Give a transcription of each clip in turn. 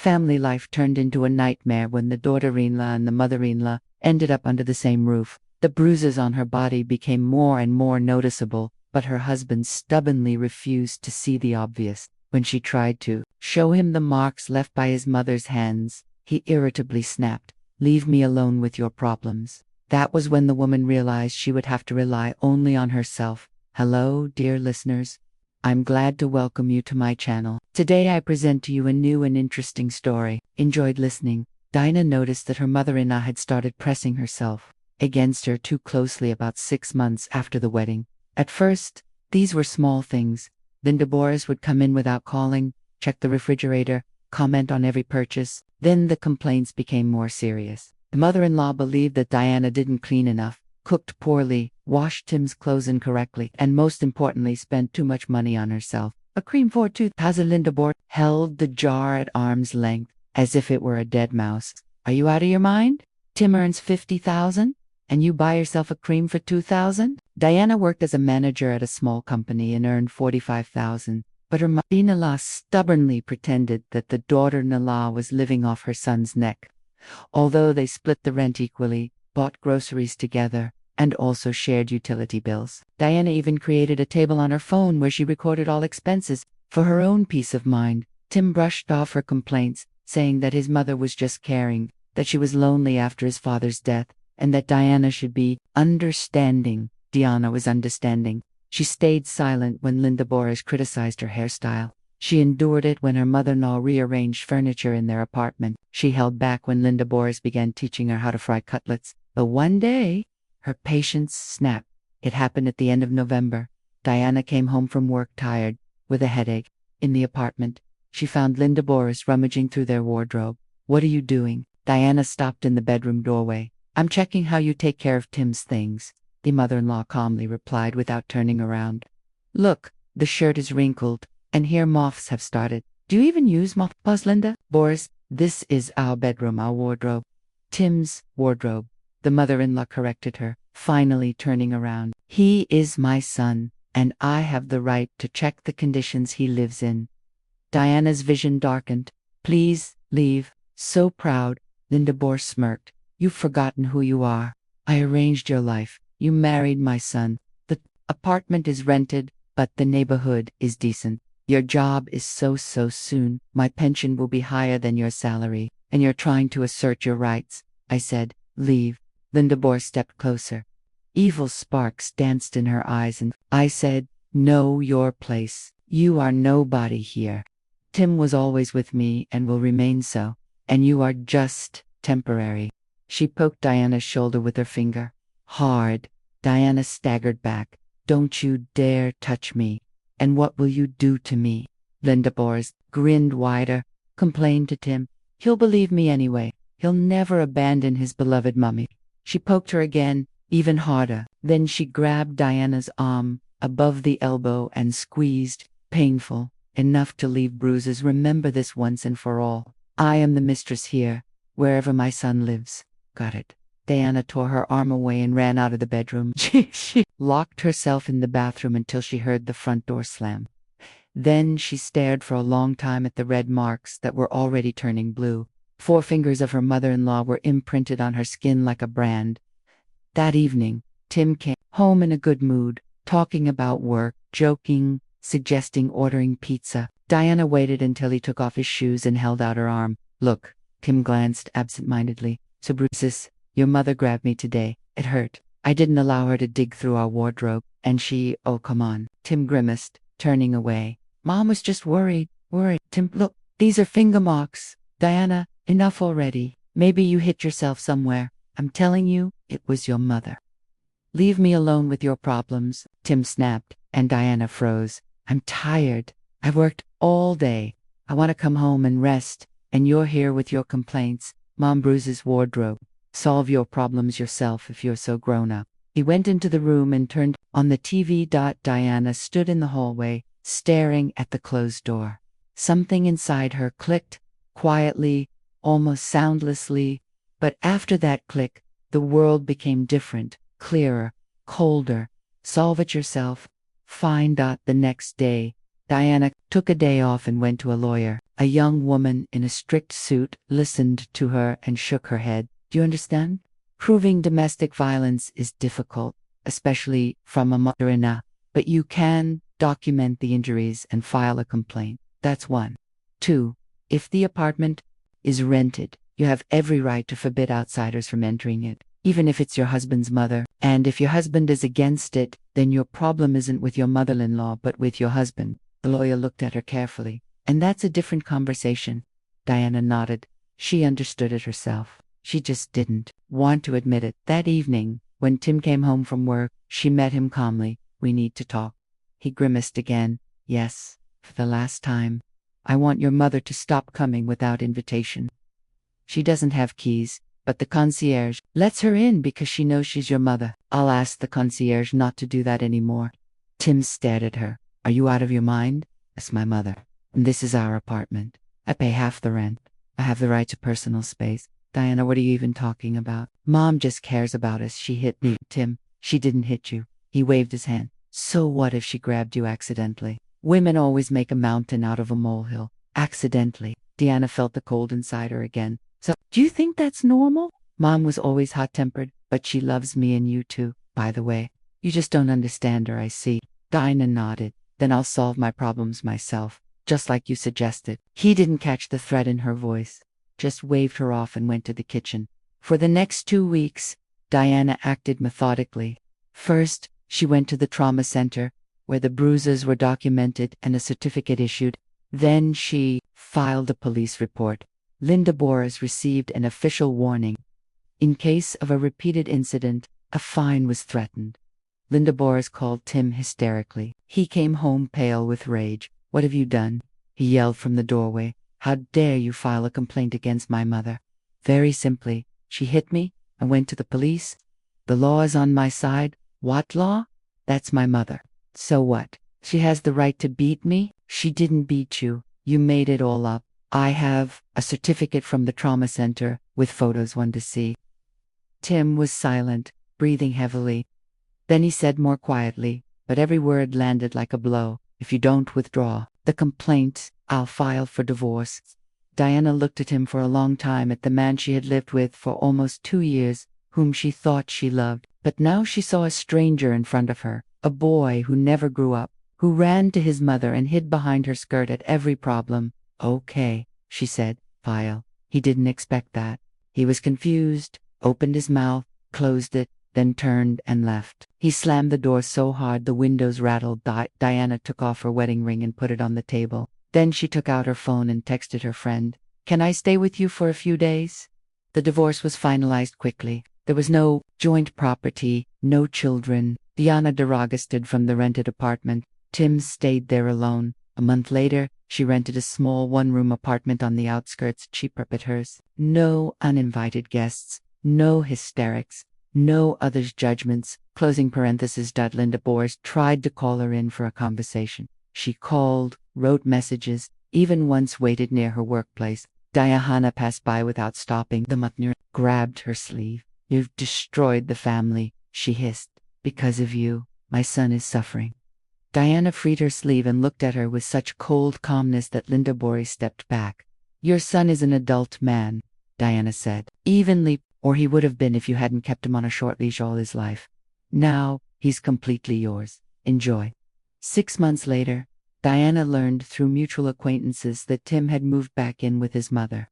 Family life turned into a nightmare when the daughter-in-law and the mother-in-law ended up under the same roof. The bruises on her body became more and more noticeable, but her husband stubbornly refused to see the obvious. When she tried to show him the marks left by his mother's hands, he irritably snapped, "Leave me alone with your problems." That was when the woman realized she would have to rely only on herself. Hello, dear listeners. I'm glad to welcome you to my channel. Today I present to you a new and interesting story. Enjoyed listening. Dinah noticed that her mother-in-law had started pressing herself against her too closely about 6 months after the wedding. At first, these were small things. Linda Boris would come in without calling, check the refrigerator, comment on every purchase. Then the complaints became more serious. The mother-in-law believed that Diana didn't clean enough, cooked poorly, washed Tim's clothes incorrectly, and most importantly spent too much money on herself. A cream for tooth. Linda Boris held the jar at arm's length, as if it were a dead mouse. Are you out of your mind? Tim earns $50,000, and you buy yourself a cream for $2,000? Diana worked as a manager at a small company and earned $45,000, but her mother-in-law stubbornly pretended that the daughter-in-law was living off her son's neck. Although they split the rent equally, bought groceries together, and also shared utility bills. Diana even created a table on her phone where she recorded all expenses for her own peace of mind. Tim brushed off her complaints, saying that his mother was just caring, that she was lonely after his father's death, and that Diana should be understanding. Diana was understanding. She stayed silent when Linda Boris criticized her hairstyle. She endured it when her mother-in-law rearranged furniture in their apartment. She held back when Linda Boris began teaching her how to fry cutlets. But one day, her patience snapped. It happened at the end of November. Diana came home from work tired, with a headache. In the apartment, she found Linda Boris rummaging through their wardrobe. "What are you doing?" Diana stopped in the bedroom doorway. "I'm checking how you take care of Tim's things," the mother-in-law calmly replied without turning around. "Look, the shirt is wrinkled, and here moths have started. Do you even use mothballs, Linda?" "Boris, this is our bedroom, our wardrobe." "Tim's wardrobe," the mother-in-law corrected her, finally turning around. "He is my son, and I have the right to check the conditions he lives in." Diana's vision darkened. "Please, leave." "So proud," Linda Boris smirked. "You've forgotten who you are. I arranged your life. You married my son. The apartment is rented, but the neighborhood is decent. Your job is so soon. My pension will be higher than your salary, and you're trying to assert your rights." I said, "Leave." Linda Boris stepped closer. Evil sparks danced in her eyes, and I said, "Know your place. You are nobody here. Tim was always with me and will remain so, and you are just temporary." She poked Diana's shoulder with her finger. Hard. Diana staggered back. "Don't you dare touch me. And what will you do to me?" Linda Boris grinned wider, complained to Tim. "He'll believe me anyway. He'll never abandon his beloved mummy." She poked her again, even harder. Then she grabbed Diana's arm above the elbow and squeezed. Painful, enough to leave bruises. "Remember this once and for all. I am the mistress here, wherever my son lives. Got it?" Diana tore her arm away and ran out of the bedroom. She locked herself in the bathroom until she heard the front door slam. Then she stared for a long time at the red marks that were already turning blue. 4 fingers of her mother-in-law were imprinted on her skin like a brand. That evening, Tim came home in a good mood, talking about work, joking, suggesting ordering pizza. Diana waited until he took off his shoes and held out her arm. "Look," Tim glanced absent-mindedly. "So bruises. Your mother grabbed me today. It hurt. I didn't allow her to dig through our wardrobe, and she, oh come on." Tim grimaced, turning away. "Mom was just worried. Tim, look, these are finger marks." "Diana, enough already. Maybe you hit yourself somewhere. I'm telling you, it was your mother." "Leave me alone with your problems," Tim snapped, and Diana froze. "I'm tired. I've worked all day. I want to come home and rest, and you're here with your complaints. Mom bruises wardrobe. Solve your problems yourself if you're so grown up." He went into the room and turned on the TV. Diana stood in the hallway, staring at the closed door. Something inside her clicked, quietly, almost soundlessly, but after that click, the world became different, clearer, colder. Solve it yourself. Fine. The next day, Diana took a day off and went to a lawyer. A young woman in a strict suit listened to her and shook her head. Do you understand? Proving domestic violence is difficult, especially from a mother-in-law, but you can document the injuries and file a complaint. That's one. Two, if the apartment is rented, you have every right to forbid outsiders from entering it, even if it's your husband's mother. And if your husband is against it, then your problem isn't with your mother-in-law, but with your husband. The lawyer looked at her carefully. And that's a different conversation. Diana nodded. She understood it herself. She just didn't want to admit it. That evening, when Tim came home from work, she met him calmly. We need to talk. He grimaced again. Yes, for the last time. I want your mother to stop coming without invitation. She doesn't have keys, but the concierge lets her in because she knows she's your mother. I'll ask the concierge not to do that anymore. Tim stared at her. Are you out of your mind? That's my mother. And this is our apartment. I pay half the rent. I have the right to personal space. Diana, what are you even talking about? Mom just cares about us. She hit me. Tim, she didn't hit you. He waved his hand. So what if she grabbed you accidentally? Women always make a mountain out of a molehill. Accidentally. Diana felt the cold inside her again. So, do you think that's normal? Mom was always hot-tempered, but she loves me and you too, by the way. You just don't understand her, I see. Diana nodded. Then I'll solve my problems myself. Just like you suggested. He didn't catch the threat in her voice, just waved her off and went to the kitchen. For the next 2 weeks, Diana acted methodically. First, she went to the trauma center, where the bruises were documented and a certificate issued. Then she filed a police report. Linda Boris received an official warning. In case of a repeated incident, a fine was threatened. Linda Boris called Tim hysterically. He came home pale with rage. What have you done? He yelled from the doorway. How dare you file a complaint against my mother? Very simply, she hit me. I went to the police. The law is on my side. What law? That's my mother. So what? She has the right to beat me? She didn't beat you. You made it all up. I have a certificate from the trauma center with photos one to see. Tim was silent, breathing heavily. Then he said more quietly, but every word landed like a blow. If you don't withdraw the complaint, I'll file for divorce. Diana looked at him for a long time, at the man she had lived with for almost 2 years, whom she thought she loved. But now she saw a stranger in front of her, a boy who never grew up, who ran to his mother and hid behind her skirt at every problem. Okay, she said, file. He didn't expect that. He was confused, opened his mouth, closed it, then turned and left. He slammed the door so hard the windows rattled. Diana took off her wedding ring and put it on the table. Then she took out her phone and texted her friend. Can I stay with you for a few days? The divorce was finalized quickly. There was no joint property, no children. Diana derogated from the rented apartment. Tim stayed there alone. A month later, she rented a small one-room apartment on the outskirts, cheaper but hers. No uninvited guests, no hysterics. No others' judgments. Closing parenthesis. Linda Boris tried to call her in for a conversation. She called, wrote messages, even once waited near her workplace. Diana passed by without stopping. The mother grabbed her sleeve. You've destroyed the family, she hissed. Because of you, my son is suffering. Diana freed her sleeve and looked at her with such cold calmness that Linda Boris stepped back. Your son is an adult man, Diana said, evenly. Or he would have been if you hadn't kept him on a short leash all his life. Now, he's completely yours. Enjoy. 6 months later, Diana learned through mutual acquaintances that Tim had moved back in with his mother.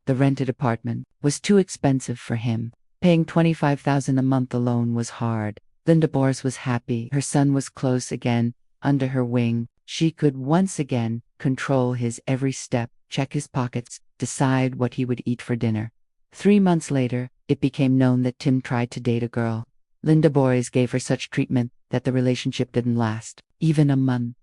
The rented apartment was too expensive for him. Paying $25,000 a month alone was hard. Linda Boris was happy. Her son was close again, under her wing. She could once again control his every step, check his pockets, decide what he would eat for dinner. 3 months later, it became known that Tim tried to date a girl. Linda Boris gave her such treatment that the relationship didn't last even a month.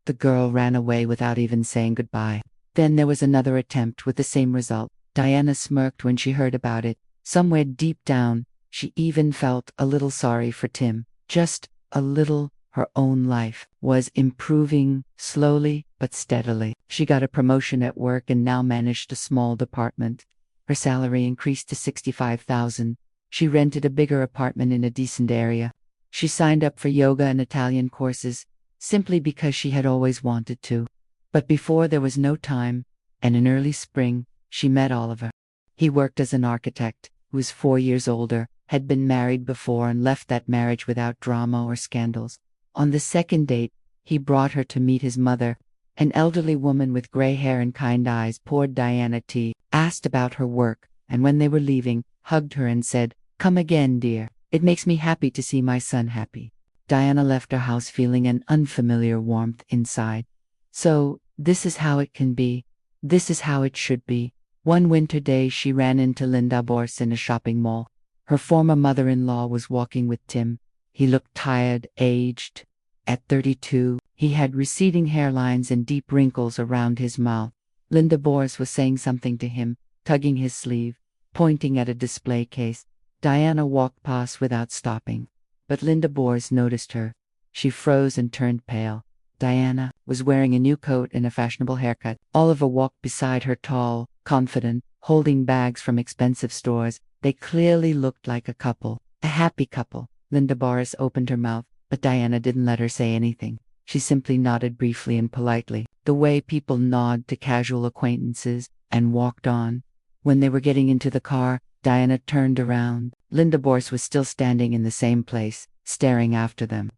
The girl ran away without even saying goodbye. Then there was another attempt with the same result. Diana smirked when she heard about it. Somewhere deep down, she even felt a little sorry for Tim. Just a little. Her own life was improving slowly but steadily. She got a promotion at work and now managed a small department. Her salary increased to $65,000. She rented a bigger apartment in a decent area. She signed up for yoga and Italian courses, simply because she had always wanted to. But before there was no time, and in early spring, she met Oliver. He worked as an architect, was 4 years older, had been married before and left that marriage without drama or scandals. On the second date, he brought her to meet his mother. An elderly woman with gray hair and kind eyes poured Diana tea, asked about her work, and when they were leaving, hugged her and said, "Come again, dear. It makes me happy to see my son happy." Diana left her house feeling an unfamiliar warmth inside. So, this is how it can be. This is how it should be. One winter day she ran into Linda Bors in a shopping mall. Her former mother-in-law was walking with Tim. He looked tired, aged. At 32, he had receding hairlines and deep wrinkles around his mouth. Linda Bors was saying something to him, tugging his sleeve, pointing at a display case. Diana walked past without stopping. But Linda Bors noticed her. She froze and turned pale. Diana was wearing a new coat and a fashionable haircut. Oliver walked beside her, tall, confident, holding bags from expensive stores. They clearly looked like a couple, a happy couple. Linda Bors opened her mouth, but Diana didn't let her say anything. She simply nodded briefly and politely, the way people nod to casual acquaintances, and walked on. When they were getting into the car, Diana turned around. Linda Bors was still standing in the same place, staring after them,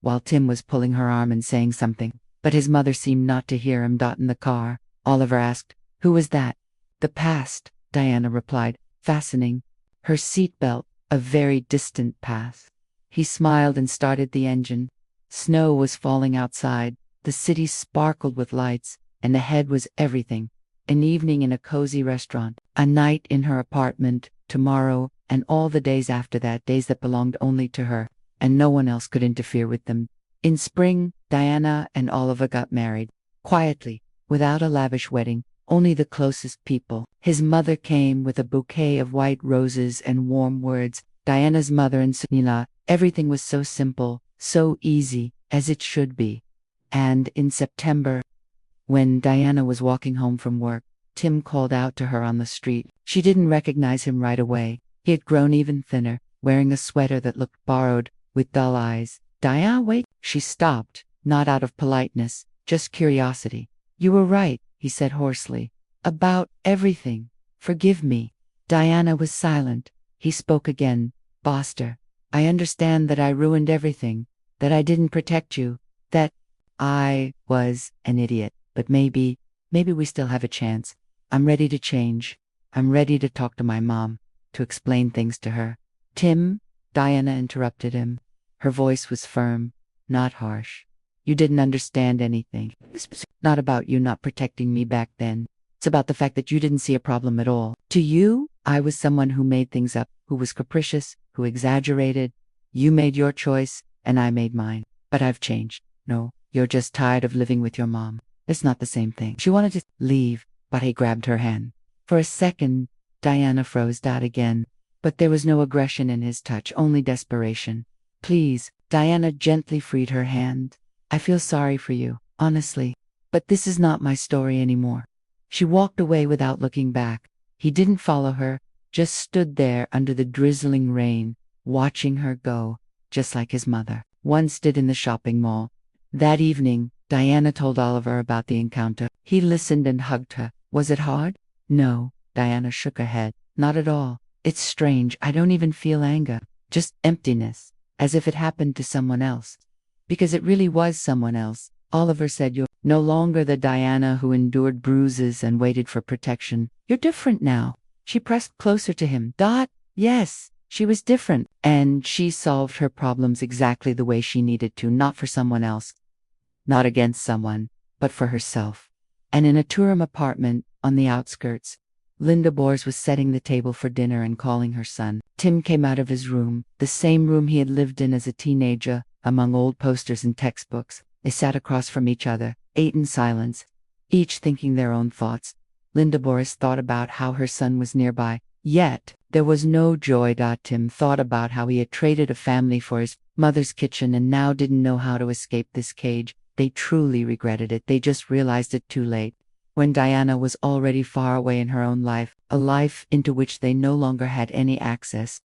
while Tim was pulling her arm and saying something, but his mother seemed not to hear him. In the car, Oliver asked, "Who was that?" "The past," Diana replied, fastening her seatbelt, "a very distant past." He smiled and started the engine. Snow was falling outside, the city sparkled with lights, and ahead was everything. An evening in a cozy restaurant, a night in her apartment, tomorrow, and all the days after that, days that belonged only to her, and no one else could interfere with them. In spring, Diana and Oliver got married, quietly, without a lavish wedding, only the closest people. His mother came with a bouquet of white roses and warm words. Diana's mother and Sunila, everything was so simple, so easy, as it should be. And in September, when Diana was walking home from work, Tim called out to her on the street. She didn't recognize him right away. He had grown even thinner, wearing a sweater that looked borrowed, with dull eyes. "Diana, wait." She stopped, not out of politeness, just curiosity. "You were right," he said hoarsely. "About everything. Forgive me." Diana was silent. He spoke again. "Boster, I understand that I ruined everything, that I didn't protect you, that I was an idiot. But maybe we still have a chance. I'm ready to change. I'm ready to talk to my mom, to explain things to her." "Tim," Diana interrupted him. Her voice was firm, not harsh. "You didn't understand anything. It's not about you not protecting me back then. It's about the fact that you didn't see a problem at all. To you, I was someone who made things up, who was capricious, who exaggerated. You made your choice, and I made mine. But I've changed. No, you're just tired of living with your mom. It's not the same thing." She wanted to leave, but he grabbed her hand. For a second, Diana froze out again. But there was no aggression in his touch, only desperation. "Please," Diana gently freed her hand. "I feel sorry for you, honestly. But this is not my story anymore." She walked away without looking back. He didn't follow her, just stood there under the drizzling rain, watching her go, just like his mother once did in the shopping mall. That evening, Diana told Oliver about the encounter. He listened and hugged her. "Was it hard?" "No," Diana shook her head. "Not at all. It's strange. I don't even feel anger. Just emptiness, as if it happened to someone else." "Because it really was someone else." Oliver said, "You're no longer the Diana who endured bruises and waited for protection. You're different now." She pressed closer to him. Yes, she was different. And she solved her problems exactly the way she needed to, not for someone else, not against someone, but for herself. And in a two-room apartment on the outskirts, Linda Bors was setting the table for dinner and calling her son. Tim came out of his room, the same room he had lived in as a teenager, among old posters and textbooks. They sat across from each other, ate in silence, each thinking their own thoughts. Linda Bors thought about how her son was nearby. Yet, there was no joy. Tim thought about how he had traded a family for his mother's kitchen and now didn't know how to escape this cage. They truly regretted it. They just realized it too late, when Diana was already far away in her own life, a life into which they no longer had any access.